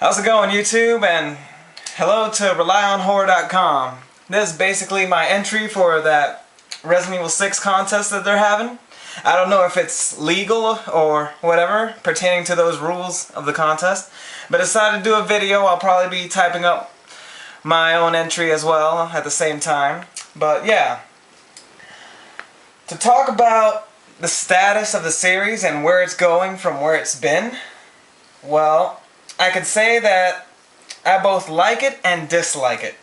How's it going, YouTube? And hello to RelyOnHorror.com. This is basically my entry for that Resident Evil 6 contest that they're having. I don't know if it's legal or whatever pertaining to those rules of the contest, but I decided to do a video. I'll probably be typing up my own entry as well at the same time. But yeah, to talk about the status of the series and where it's going from where it's been, well, I could say that I both like it and dislike it.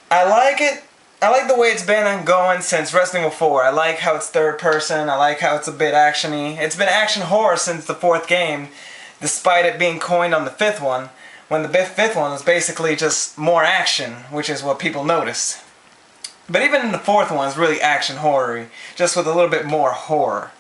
I like it. I like the way it's been going since Resident Evil 4. I like how it's third person. I like how it's a bit actiony. It's been action horror since the 4th game, despite it being coined on the 5th one, when the 5th one was basically just more action, which is what people noticed. But even in the 4th one, it's really action horror-y, just with a little bit more horror.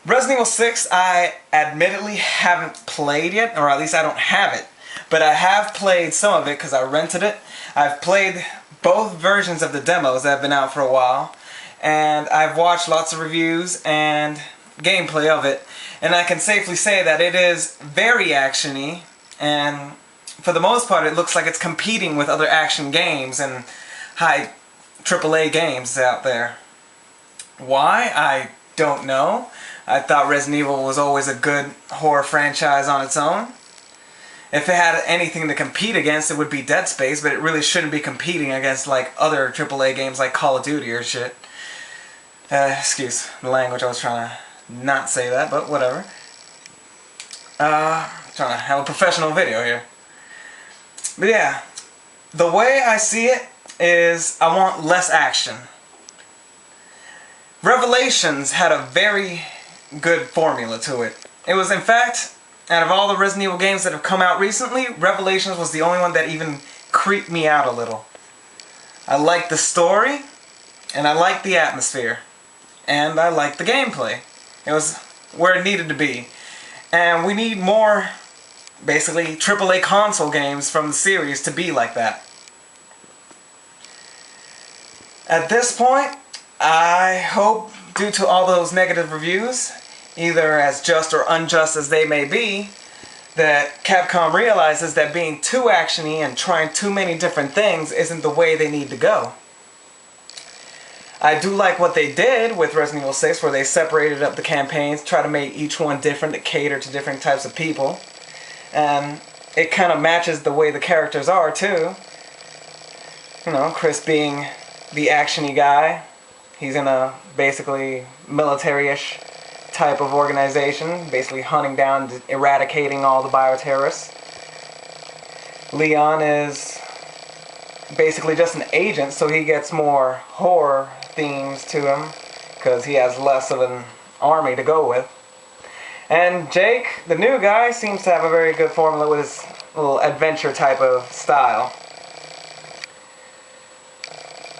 Resident Evil 6, I admittedly haven't played yet, or at least I don't have it. But I have played some of it because I rented it. I've played both versions of the demos that have been out for a while. And I've watched lots of reviews and gameplay of it. And I can safely say that it is very action-y. And for the most part, it looks like it's competing with other action games and high AAA games out there. Why? I don't know. I thought Resident Evil was always a good horror franchise on its own. If it had anything to compete against, it would be Dead Space, but it really shouldn't be competing against like other AAA games like Call of Duty or shit. Excuse the language, I was trying to not say that, but whatever. Trying to have a professional video here. But yeah, the way I see it is I want less action. Revelations had a very good formula to it. It was, in fact, out of all the Resident Evil games that have come out recently, Revelations was the only one that even creeped me out a little. I liked the story, and I liked the atmosphere, and I liked the gameplay. It was where it needed to be. And we need more, basically, AAA console games from the series to be like that. At this point, I hope, due to all those negative reviews, either as just or unjust as they may be, that Capcom realizes that being too actiony and trying too many different things isn't the way they need to go. I do like what they did with Resident Evil 6, where they separated up the campaigns, try to make each one different to cater to different types of people. And it kind of matches the way the characters are, too. You know, Chris being the actiony guy. He's in a basically military-ish type of organization, basically hunting down, eradicating all the bioterrorists. Leon is basically just an agent, so he gets more horror themes to him, because he has less of an army to go with. And Jake, the new guy, seems to have a very good formula with his little adventure type of style.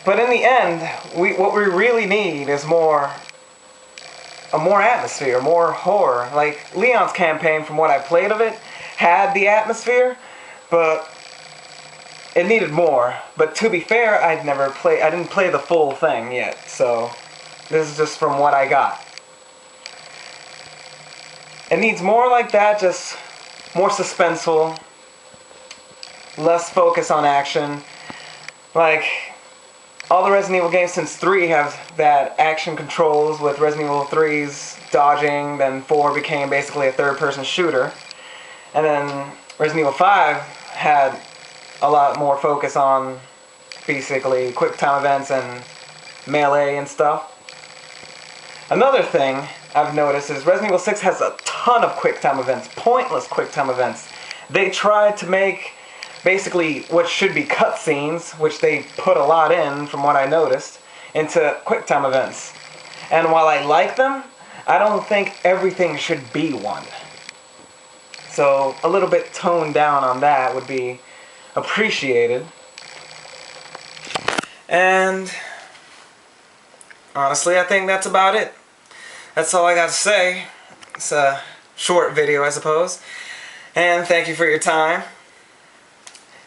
But in the end, what we really need is more atmosphere, more horror. Like, Leon's campaign, from what I played of it, had the atmosphere, but it needed more. But to be fair, I didn't play the full thing yet, so this is just from what I got. It needs more like that, just more suspenseful, less focus on action. Like, all the Resident Evil games since 3 have that action controls, with Resident Evil 3's dodging, then 4 became basically a third-person shooter. And then Resident Evil 5 had a lot more focus on basically quick-time events and melee and stuff. Another thing I've noticed is Resident Evil 6 has a ton of quick-time events, pointless quick-time events. They tried to make basically what should be cutscenes, which they put a lot in, from what I noticed, into QuickTime events. And while I like them, I don't think everything should be one. So a little bit toned down on that would be appreciated. And honestly, I think that's about it. That's all I got to say. It's a short video, I suppose. And thank you for your time.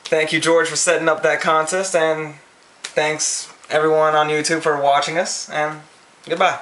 Thank you, George, for setting up that contest, and thanks everyone on YouTube for watching us, and goodbye.